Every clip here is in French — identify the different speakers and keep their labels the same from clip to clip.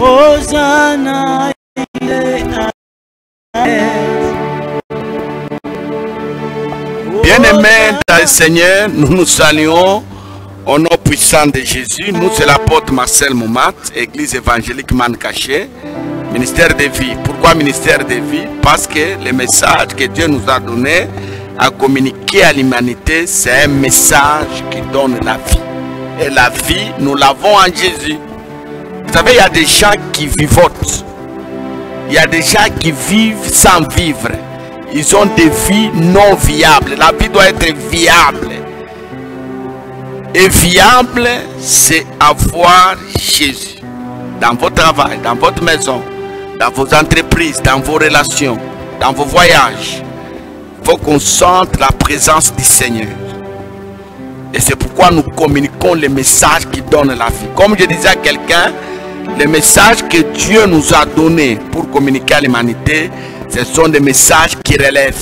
Speaker 1: Hosanna, il est à l'aise.
Speaker 2: Bien-aimés dans le Seigneur, nous nous saluons au nom puissant de Jésus. Nous, c'est l'apôtre Marcel Moumat, Église évangélique Mancaché, ministère de vie. Pourquoi ministère de vie? Parce que le message que Dieu nous a donné à communiquer à l'humanité, c'est un message qui donne la vie. Et la vie, nous l'avons en Jésus. Vous savez, il y a des gens qui vivotent. Il y a des gens qui vivent sans vivre. Ils ont des vies non viables. La vie doit être viable. Et viable, c'est avoir Jésus. Dans votre travail, dans votre maison, dans vos entreprises, dans vos relations, dans vos voyages. Il faut qu'on sente la présence du Seigneur. Et c'est pourquoi nous communiquons les messages qui donnent la vie. Comme je disais à quelqu'un, les messages que Dieu nous a donnés pour communiquer à l'humanité, ce sont des messages qui relèvent,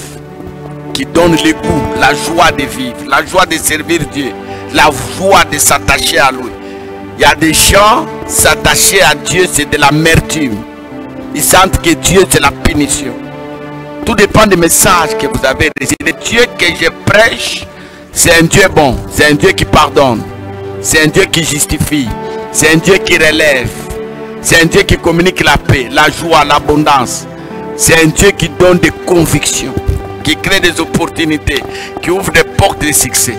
Speaker 2: qui donnent le goût, la joie de vivre, la joie de servir Dieu, la joie de s'attacher à lui. Il y a des gens, s'attacher à Dieu, c'est de l'amertume. Ils sentent que Dieu, c'est la punition. Tout dépend des messages que vous avez reçus. Le Dieu que je prêche, c'est un Dieu bon, c'est un Dieu qui pardonne, c'est un Dieu qui justifie, c'est un Dieu qui relève, c'est un Dieu qui communique la paix, la joie, l'abondance. C'est un Dieu qui donne des convictions, qui crée des opportunités, qui ouvre des portes de succès.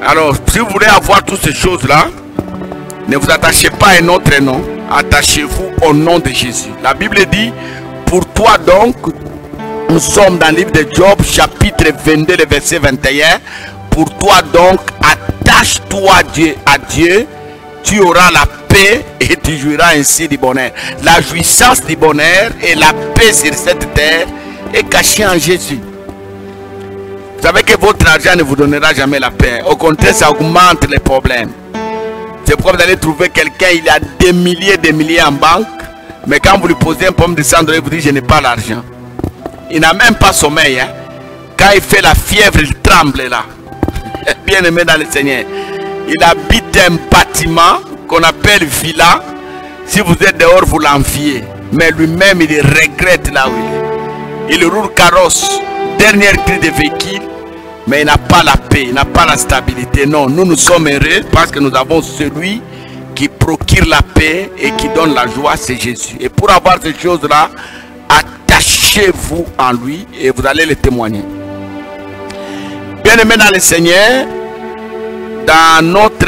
Speaker 2: Alors, si vous voulez avoir toutes ces choses-là, ne vous attachez pas à un autre nom, attachez-vous au nom de Jésus. La Bible dit, pour toi donc, nous sommes dans le livre de Job, chapitre 22, le verset 21. Pour toi donc, attache-toi à Dieu, tu auras la paix et tu jouiras ainsi du bonheur. La jouissance du bonheur et la paix sur cette terre est cachée en Jésus. Vous savez que votre argent ne vous donnera jamais la paix. Au contraire, ça augmente les problèmes. C'est pourquoi vous allez trouver quelqu'un, il a des milliers en banque, mais quand vous lui posez un pomme de 100 $, il vous dit je n'ai pas l'argent. Il n'a même pas sommeil. Hein? Quand il fait la fièvre, il tremble là. Bien aimé dans le Seigneur. Il habite un bâtiment qu'on appelle villa. Si vous êtes dehors, vous l'enviez. Mais lui-même, il regrette là où il est. Il roule carrosse, dernière cri de véhicule, mais il n'a pas la paix, il n'a pas la stabilité. Non, nous sommes heureux parce que nous avons celui qui procure la paix et qui donne la joie, c'est Jésus. Et pour avoir ces choses-là, attachez-vous en lui et vous allez le témoigner. Bien aimé dans le Seigneur, dans notre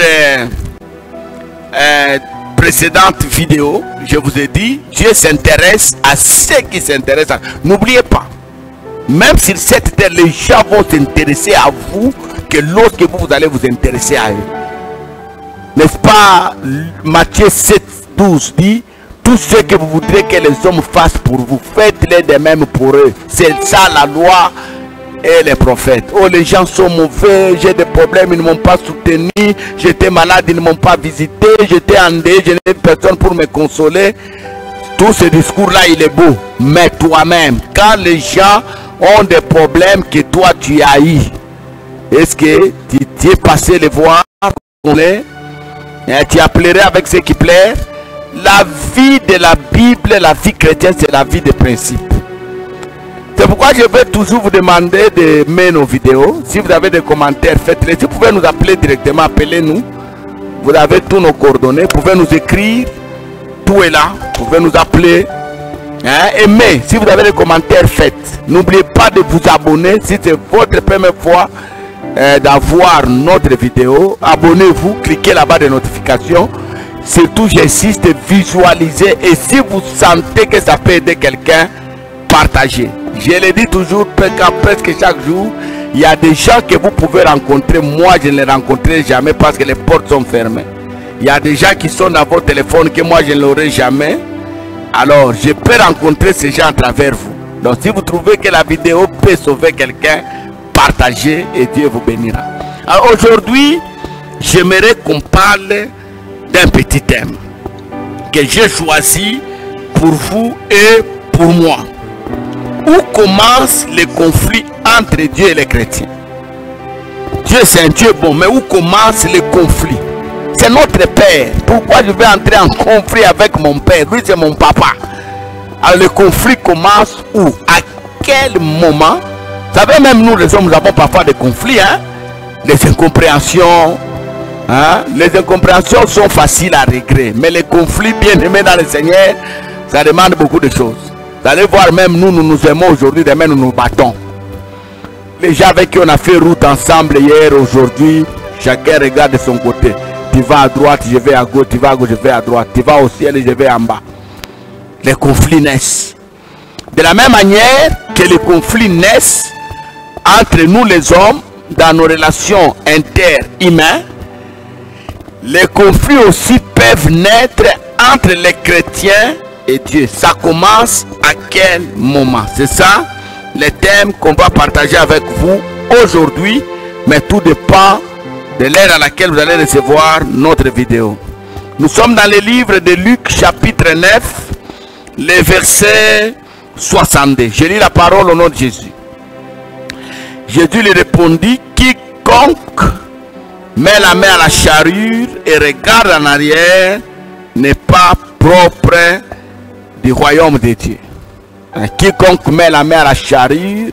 Speaker 2: précédente vidéo, je vous ai dit, Dieu s'intéresse à ceux qui s'intéressent. N'oubliez pas, même sur cette terre, les gens vont s'intéresser à vous que lorsque vous allez vous intéresser à eux. N'est-ce pas? Matthieu 7, 12 dit, tout ce que vous voudrez que les hommes fassent pour vous, faites-les de même pour eux. C'est ça la loi et les prophètes. Oh, les gens sont mauvais, j'ai des problèmes, ils ne m'ont pas soutenu, j'étais malade, ils ne m'ont pas visité, j'étais en deuil, je n'ai personne pour me consoler. Tout ce discours-là, il est beau. Mais toi-même, quand les gens ont des problèmes que toi tu as eu, est-ce que tu es passé les voir, tu as pleuré avec ceux qui pleurent? La vie de la Bible, la vie chrétienne, c'est la vie des principes. C'est pourquoi je vais toujours vous demander de mettre nos vidéos. Si vous avez des commentaires, faites-les. Si vous pouvez nous appeler directement, appelez-nous. Vous avez tous nos coordonnées. Vous pouvez nous écrire. Tout est là. Vous pouvez nous appeler. Aimez. Si vous avez des commentaires, faites. N'oubliez pas de vous abonner. Si c'est votre première fois d'avoir notre vidéo, abonnez-vous. Cliquez là-bas de notifications. Surtout, j'insiste, visualisez. Et si vous sentez que ça peut aider quelqu'un, partagez. Je le dis toujours, presque chaque jour, il y a des gens que vous pouvez rencontrer. Moi, je ne les rencontrerai jamais parce que les portes sont fermées. Il y a des gens qui sont dans votre téléphone que moi, je ne l'aurai jamais. Alors, je peux rencontrer ces gens à travers vous. Donc, si vous trouvez que la vidéo peut sauver quelqu'un, partagez et Dieu vous bénira. Alors, aujourd'hui, j'aimerais qu'on parle d'un petit thème que j'ai choisi pour vous et pour moi. Où commence le conflit entre Dieu et les chrétiens? Dieu c'est un Dieu bon, mais où commence le conflit? c'est notre père. Pourquoi je vais entrer en conflit avec mon père? Lui, c'est mon papa. Alors, le conflit commence où? À quel moment? Vous savez, même nous, les hommes, nous avons parfois des conflits, hein? Les incompréhensions. Hein? Les incompréhensions sont faciles à régler. Mais les conflits, bien aimés dans le Seigneur, ça demande beaucoup de choses. Vous allez voir, même nous, nous nous aimons aujourd'hui, demain, nous nous battons. Les gens avec qui on a fait route ensemble hier, aujourd'hui, chacun regarde de son côté. Tu vas à droite, je vais à gauche, tu vas à gauche, je vais à droite. Tu vas au ciel et je vais en bas. Les conflits naissent. De la même manière que les conflits naissent entre nous les hommes, dans nos relations interhumaines, les conflits aussi peuvent naître entre les chrétiens et Dieu. Ça commence à quel moment? C'est ça les thèmes qu'on va partager avec vous aujourd'hui, mais tout dépend de l'heure à laquelle vous allez recevoir notre vidéo. Nous sommes dans le livre de Luc chapitre 9, le verset 62. Je lis la parole au nom de Jésus. Jésus lui répondit, quiconque met la main à la charrue et regarde en arrière n'est pas propre du royaume de Dieu. Quiconque met la main à la charrue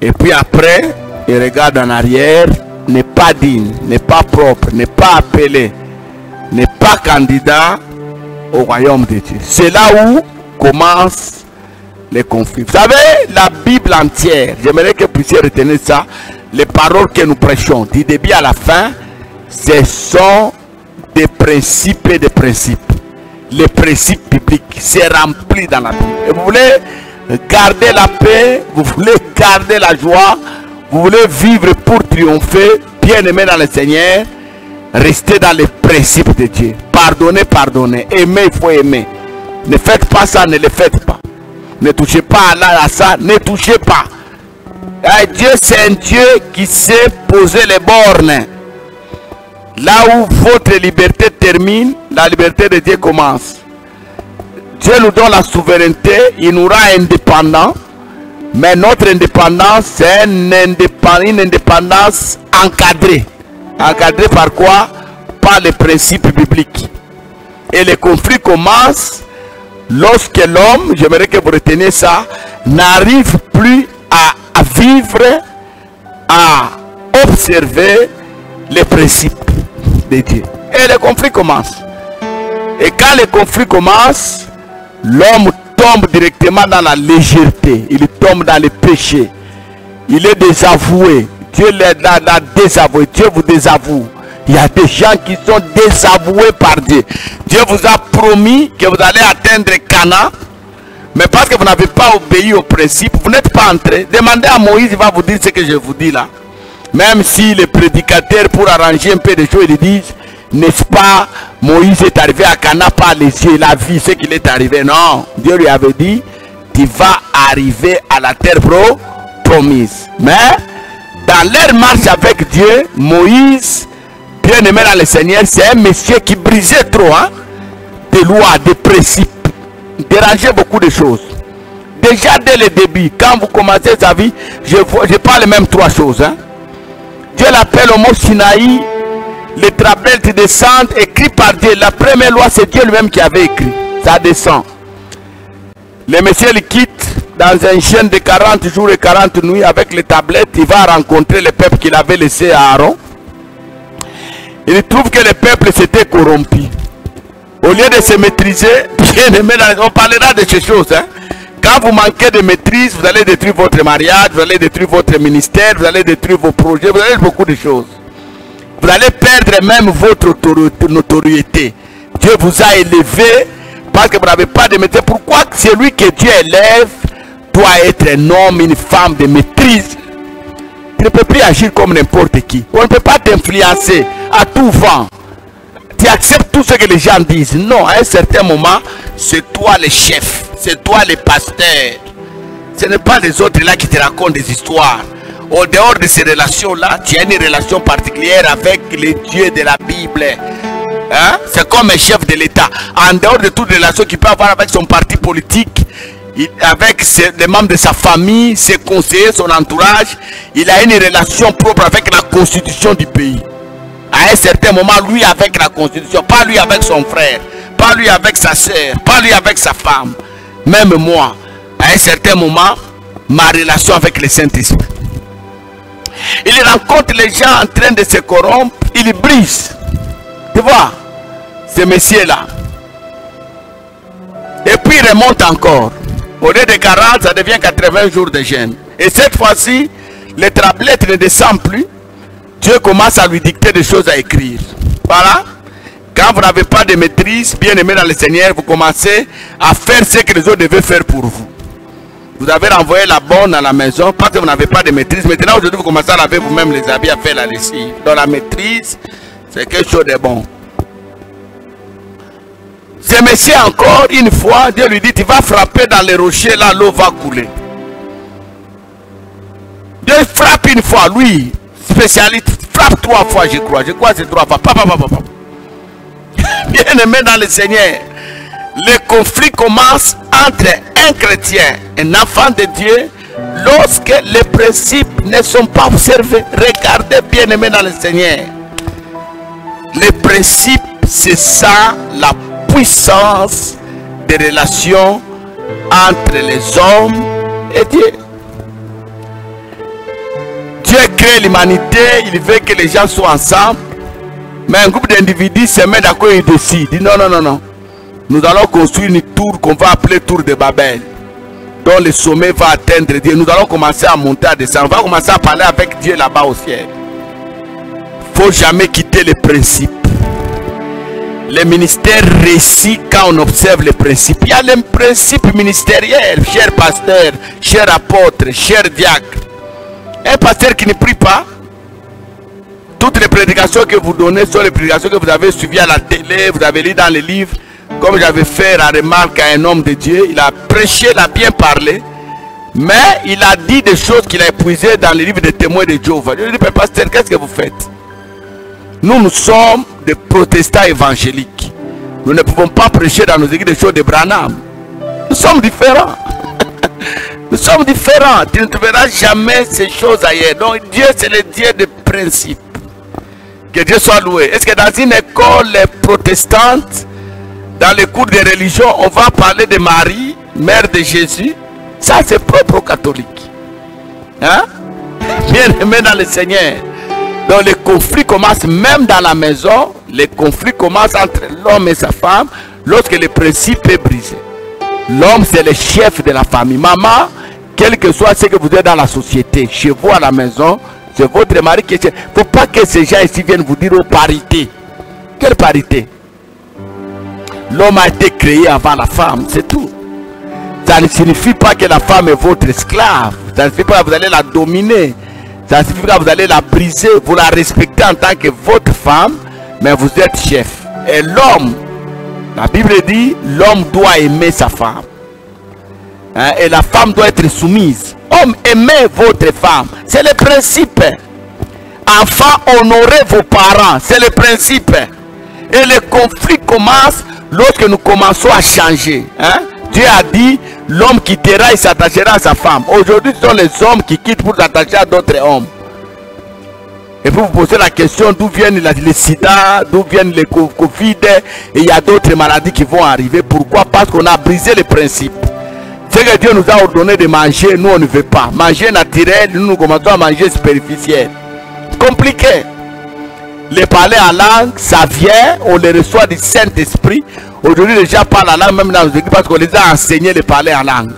Speaker 2: et puis après il regarde en arrière n'est pas digne, n'est pas propre, n'est pas appelé, n'est pas candidat au royaume de Dieu. C'est là où commencent les conflits. Vous savez, la Bible entière, j'aimerais que vous puissiez retenir ça, les paroles que nous prêchons du début à la fin, ce sont des principes et des principes. Les principes bibliques, c'est rempli dans la Bible. Et vous voulez garder la paix, vous voulez garder la joie, vous voulez vivre pour triompher, bien aimé dans le Seigneur, restez dans les principes de Dieu. Pardonnez, pardonnez. Aimez, il faut aimer. Ne faites pas ça, ne le faites pas. Ne touchez pas à ça, ne touchez pas. Et Dieu, c'est un Dieu qui sait poser les bornes. Là où votre liberté termine, la liberté de Dieu commence. Dieu nous donne la souveraineté, il nous rend indépendants. Mais notre indépendance, c'est une indépendance encadrée. Encadrée par quoi? Par les principes bibliques. Et les conflits commencent lorsque l'homme, j'aimerais que vous reteniez ça, n'arrive plus à vivre, à observer les principes de Dieu. Et les conflits commencent. Et quand les conflits commencent, l'homme tombe directement dans la légèreté. Il tombe dans le péché. Il est désavoué. Dieu l'a désavoué. Dieu vous désavoue. Il y a des gens qui sont désavoués par Dieu. Dieu vous a promis que vous allez atteindre Canaan. Mais parce que vous n'avez pas obéi aux principes, vous n'êtes pas entré. Demandez à Moïse, il va vous dire ce que je vous dis là. Même si les prédicateurs, pour arranger un peu de choses, ils disent, n'est-ce pas, Moïse est arrivé à Canaan par les yeux, la vie, ce qu'il est arrivé. Non, Dieu lui avait dit, tu vas arriver à la terre promise. Mais, dans leur marche avec Dieu, Moïse, bien aimé dans le Seigneur, c'est un monsieur qui brisait trop, hein, des lois, des principes, dérangeait beaucoup de choses. Déjà dès le début, quand vous commencez sa vie, je parle même trois choses. Hein. Dieu l'appelle au mont Sinaï, les tablettes descendent, écrit par Dieu. La première loi, c'est Dieu lui-même qui avait écrit. Ça descend. Le monsieur le quitte dans un chêne de 40 jours et 40 nuits avec les tablettes. Il va rencontrer le peuple qu'il avait laissé à Aaron. Il trouve que le peuple s'était corrompu. Au lieu de se maîtriser, bien aimé, on parlera de ces choses. Hein. Quand vous manquez de maîtrise, vous allez détruire votre mariage, vous allez détruire votre ministère, vous allez détruire vos projets, vous allez beaucoup de choses. Vous allez perdre même votre notoriété. Dieu vous a élevé parce que vous n'avez pas de maîtrise. Pourquoi celui que Dieu élève doit être un homme, une femme de maîtrise? Tu ne peux plus agir comme n'importe qui. On ne peut pas t'influencer à tout vent. Tu acceptes tout ce que les gens disent. Non, à un certain moment, c'est toi le chef. C'est toi le pasteur. Ce n'est pas les autres là qui te racontent des histoires. Au dehors de ces relations-là, tu as une relation particulière avec les dieux de la Bible. Hein? C'est comme un chef de l'État. En dehors de toute relation qu'il peut avoir avec son parti politique, avec les membres de sa famille, ses conseillers, son entourage, il a une relation propre avec la constitution du pays. À À un certain moment, lui avec la constitution, pas lui avec son frère, pas lui avec sa soeur, pas lui avec sa femme, même moi, à un certain moment, ma relation avec le Saint-Esprit. Il rencontre les gens en train de se corrompre, il brise. Tu vois, ce monsieur-là. Et puis il remonte encore. Au lieu de 40, ça devient 80 jours de jeûne. Et cette fois-ci, les tablettes ne descendent plus. Dieu commence à lui dicter des choses à écrire. Voilà. Quand vous n'avez pas de maîtrise, bien aimé dans le Seigneur, vous commencez à faire ce que les autres devaient faire pour vous. Vous avez renvoyé la bonne à la maison parce que vous n'avez pas de maîtrise. Maintenant, aujourd'hui, vous commencez à laver vous-même les habits, à faire la lessive. Dans la maîtrise, c'est quelque chose de bon. Ce monsieur encore, une fois, Dieu lui dit, tu vas frapper dans les rochers, là, l'eau va couler. Dieu frappe une fois, lui, spécialiste, frappe 3 fois, je crois. Je crois que c'est 3 fois. Bien aimé dans le Seigneur, le conflit commence entre un chrétien, un enfant de Dieu, lorsque les principes ne sont pas observés. Regardez, bien aimé dans le Seigneur. Les principes, c'est ça la puissance des relations entre les hommes et Dieu. Dieu crée l'humanité, il veut que les gens soient ensemble. Mais un groupe d'individus se met d'accord et décide. Il dit non, non, non, non. Nous allons construire une tour qu'on va appeler tour de Babel, dont le sommet va atteindre Dieu. Nous allons commencer à monter, à descendre. On va commencer à parler avec Dieu là-bas au ciel. Il ne faut jamais quitter les principes. Les ministères réussit quand on observe les principes. Il y a les principes ministériels, cher pasteur, cher apôtre, cher diacre. Un pasteur qui ne prie pas, toutes les prédications que vous donnez sont les prédications que vous avez suivies à la télé, vous avez lu dans les livres. Comme j'avais fait la remarque à un homme de Dieu, il a prêché, il a bien parlé, mais il a dit des choses qu'il a épuisées dans les livres des témoins de Jéhovah. Je lui ai dit, pasteur, qu'est-ce que vous faites? Nous sommes des protestants évangéliques. Nous ne pouvons pas prêcher dans nos églises des choses de Branham. Nous sommes différents. Nous sommes différents. Tu ne trouveras jamais ces choses ailleurs. Donc Dieu, c'est le Dieu des principes. Que Dieu soit loué. Est-ce que dans une école protestante, dans les cours de religion, on va parler de Marie, mère de Jésus? Ça, c'est propre aux catholiques. Hein? Bien aimé dans le Seigneur. Donc les conflits commencent même dans la maison. Les conflits commencent entre l'homme et sa femme lorsque le principe est brisé. L'homme, c'est le chef de la famille. Maman, quel que soit ce que vous êtes dans la société, chez vous à la maison, c'est votre mari qui est chef. Il ne faut pas que ces gens ici viennent vous dire aux parité. Quelle parité? L'homme a été créé avant la femme, c'est tout. Ça ne signifie pas que la femme est votre esclave. Ça ne signifie pas que vous allez la dominer. Ça signifie que vous allez la briser. Vous la respectez en tant que votre femme, mais vous êtes chef. Et l'homme, la Bible dit, l'homme doit aimer sa femme. Hein? Et la femme doit être soumise. Homme, aimez votre femme. C'est le principe. Enfants, honorez vos parents. C'est le principe. Et le conflit commence lorsque nous commençons à changer. Hein? Dieu a dit, l'homme quittera et s'attachera à sa femme. Aujourd'hui, ce sont les hommes qui quittent pour s'attacher à d'autres hommes. Et vous vous posez la question, d'où viennent les sida, d'où viennent les Covid, et il y a d'autres maladies qui vont arriver. Pourquoi? Parce qu'on a brisé les principes. Ce que Dieu nous a ordonné de manger, nous on ne veut pas. Manger naturel, nous commençons à manger superficiel. Compliqué. Les parler en langue, ça vient, on les reçoit du Saint-Esprit. Aujourd'hui, les gens parlent en langue, même dans nos églises, parce qu'on les a enseignés de parler en langue.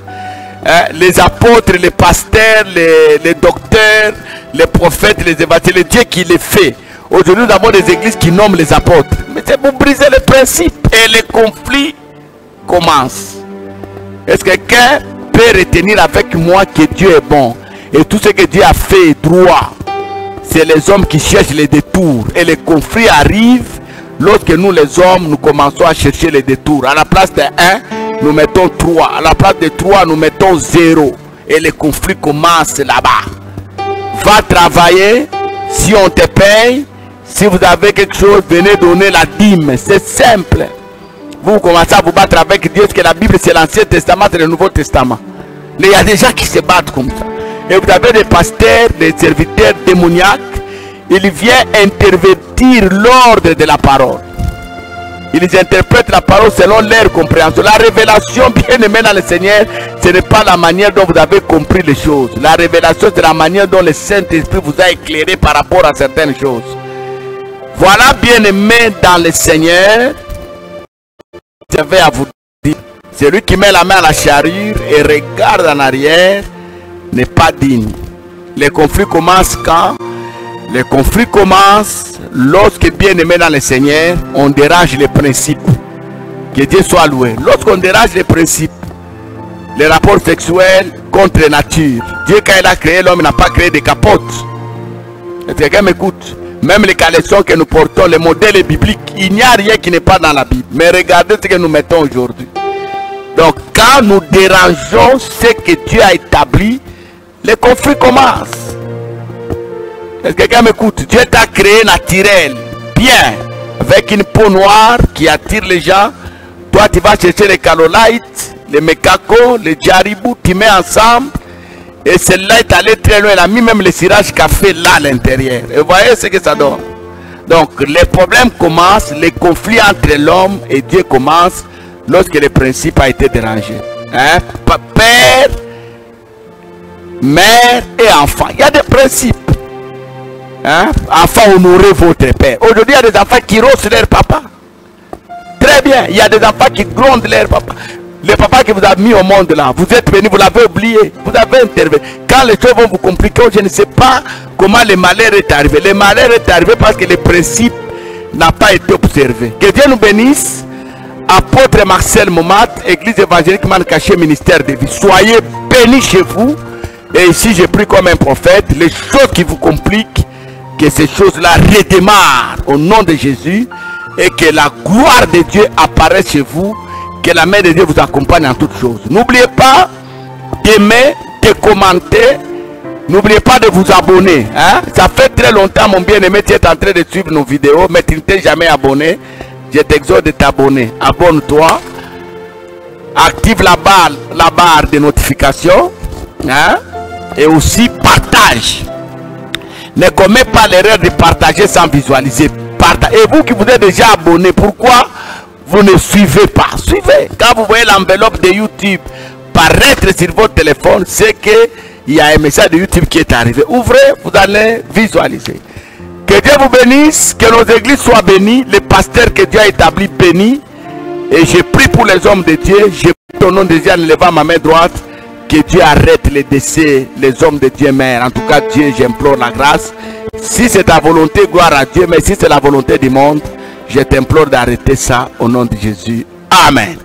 Speaker 2: Les apôtres, les pasteurs, les docteurs, les prophètes, les évangélistes, c'est Dieu qui les fait. Aujourd'hui, nous avons des églises qui nomment les apôtres. Mais c'est pour briser les principes. Et les conflits commencent. Est-ce que quelqu'un peut retenir avec moi que Dieu est bon? Et tout ce que Dieu a fait est droit. C'est les hommes qui cherchent les détours. Et les conflits arrivent lorsque nous les hommes, nous commençons à chercher les détours. À la place de 1, nous mettons 3. À la place de 3, nous mettons 0. Et les conflits commencent là-bas. Va travailler. Si on te paye, si vous avez quelque chose, venez donner la dîme. C'est simple. Vous commencez à vous battre avec Dieu, parce que la Bible c'est l'Ancien Testament et le Nouveau Testament. Mais il y a des gens qui se battent comme ça. Et vous avez des pasteurs, des serviteurs démoniaques il vient intervertir l'ordre de la parole. Ils interprètent la parole selon leur compréhension. La révélation, bien aimé dans le Seigneur, ce n'est pas la manière dont vous avez compris les choses. La révélation, c'est la manière dont le Saint-Esprit vous a éclairé par rapport à certaines choses. Voilà, bien aimé dans le Seigneur, je vais à vous dire, celui qui met la main à la charrue et regarde en arrière n'est pas digne. Les conflits commencent quand? Les conflits commencent lorsque, bien aimé dans le Seigneur, on dérange les principes. Que Dieu soit loué. Lorsqu'on dérange les principes, les rapports sexuels contre nature. Dieu, quand il a créé l'homme, il n'a pas créé des capotes. Est-ce que quelqu'un m'écoute? Même les caleçons que nous portons, les modèles bibliques, il n'y a rien qui n'est pas dans la Bible. Mais regardez ce que nous mettons aujourd'hui. Donc, quand nous dérangeons ce que Dieu a établi, les conflits commencent. Est-ce que quelqu'un m'écoute? Dieu t'a créé naturel, bien, avec une peau noire qui attire les gens. Toi, tu vas chercher les calolites, les mécacos, les djaribou, tu mets ensemble. Et celle-là est allée très loin. Elle a mis même le cirage café là à l'intérieur. Et vous voyez ce que ça donne. Donc, les problèmes commencent, les conflits entre l'homme et Dieu commencent lorsque le principe a été dérangé. Hein? Père, mère et enfant. Il y a des principes. Hein? Enfant, honorez votre père. Aujourd'hui, il y a des enfants qui rossent leur papa. Très bien. Il y a des enfants qui grondent leur papa. Le papa qui vous a mis au monde là, vous êtes venu, vous l'avez oublié. Vous avez intervenu. Quand les choses vont vous compliquer, je ne sais pas comment le malheur est arrivé. Le malheur est arrivé parce que le principe n'a pas été observé. Que Dieu nous bénisse. Apôtre Marcel Momat, Église évangélique Mancaché, ministère de vie. Soyez bénis chez vous. Et ici, je prie comme un prophète. Les choses qui vous compliquent, que ces choses-là redémarrent au nom de Jésus. Et que la gloire de Dieu apparaisse chez vous. Que la main de Dieu vous accompagne en toutes choses. N'oubliez pas d'aimer, de commenter. N'oubliez pas de vous abonner. Hein? Ça fait très longtemps, mon bien-aimé, tu es en train de suivre nos vidéos, mais tu ne t'es jamais abonné. Je t'exhorte de t'abonner. Abonne-toi. Active la barre de notification. Hein? Et aussi partage. Ne commets pas l'erreur de partager sans visualiser. Et vous qui vous êtes déjà abonné, pourquoi vous ne suivez pas? Suivez. Quand vous voyez l'enveloppe de YouTube paraître sur votre téléphone, c'est qu'il y a un message de YouTube qui est arrivé. Ouvrez, vous allez visualiser. Que Dieu vous bénisse, que nos églises soient bénies, les pasteurs que Dieu a établis bénis. Et je prie pour les hommes de Dieu. Je prie au nom de Dieu en levant ma main droite. Que Dieu arrête les décès, les hommes de Dieu meurent. En tout cas, Dieu, j'implore la grâce. Si c'est ta volonté, gloire à Dieu. Mais si c'est la volonté du monde, je t'implore d'arrêter ça au nom de Jésus. Amen.